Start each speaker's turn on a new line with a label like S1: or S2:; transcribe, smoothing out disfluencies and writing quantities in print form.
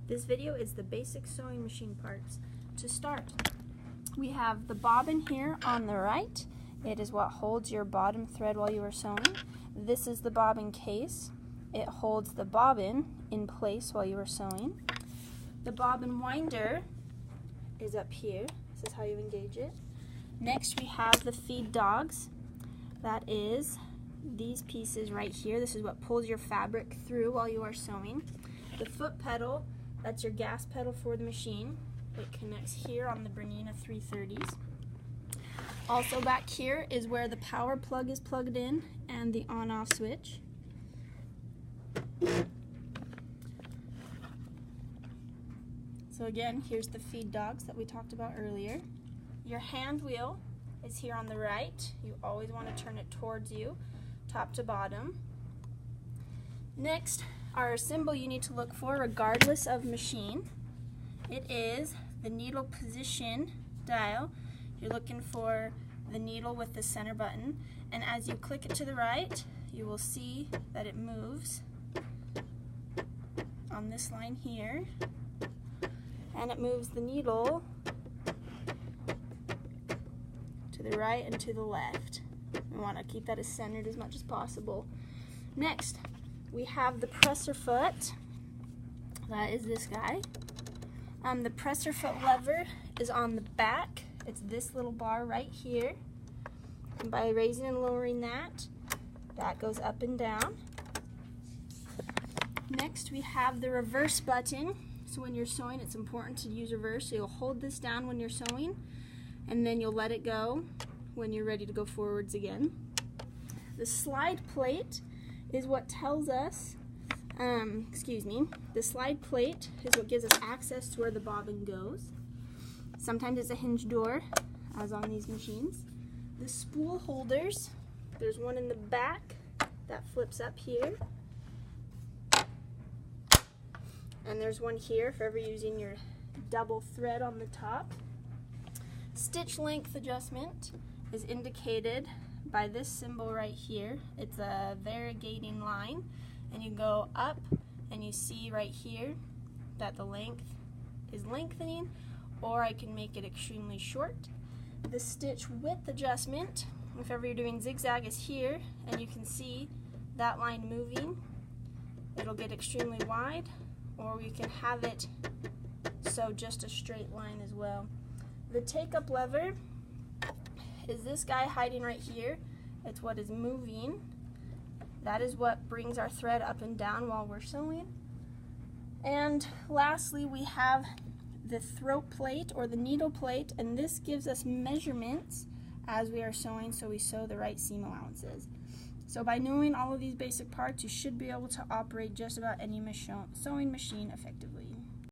S1: This video is the basic sewing machine parts. To start, we have the bobbin here on the right. It is what holds your bottom thread while you are sewing. This is the bobbin case. It holds the bobbin in place while you are sewing. The bobbin winder is up here. This is how you engage it. Next we have the feed dogs. That is these pieces right here. This is what pulls your fabric through while you are sewing. The foot pedal, that's your gas pedal for the machine. It connects here on the Bernini B330s. Also back here is where the power plug is plugged in and the on-off switch. So again, here's the feed dogs that we talked about earlier. Your hand wheel is here on the right. You always want to turn it towards you, top to bottom. Next, our symbol you need to look for regardless of machine. It is the needle position dial. You're looking for the needle with the center button, and as you click it to the right, you will see that it moves on this line here, and it moves the needle to the right and to the left. We want to keep that as centered as much as possible. Next, we have the presser foot. That is this guy. The presser foot lever is on the back. It's this little bar right here. And by raising and lowering that, that goes up and down. Next, we have the reverse button. So when you're sewing, it's important to use reverse. So you'll hold this down when you're sewing, and then you'll let it go when you're ready to go forwards again. The slide plate is what tells us, the slide plate is what gives us access to where the bobbin goes. Sometimes it's a hinge door, as on these machines. The spool holders, there's one in the back that flips up here. And there's one here if ever using your double thread on the top. Stitch length adjustment is indicated by this symbol right here. It's a variegating line, and you go up and you see right here that the length is lengthening, or I can make it extremely short. The stitch width adjustment, if ever you're doing zigzag, is here, and you can see that line moving. It'll get extremely wide, or we can have it so just a straight line as well. The take-up lever is this guy hiding right here. It's what is moving. That is what brings our thread up and down while we're sewing. And lastly, we have the throat plate or the needle plate, and this gives us measurements as we are sewing, so we sew the right seam allowances. So by knowing all of these basic parts, you should be able to operate just about any sewing machine effectively.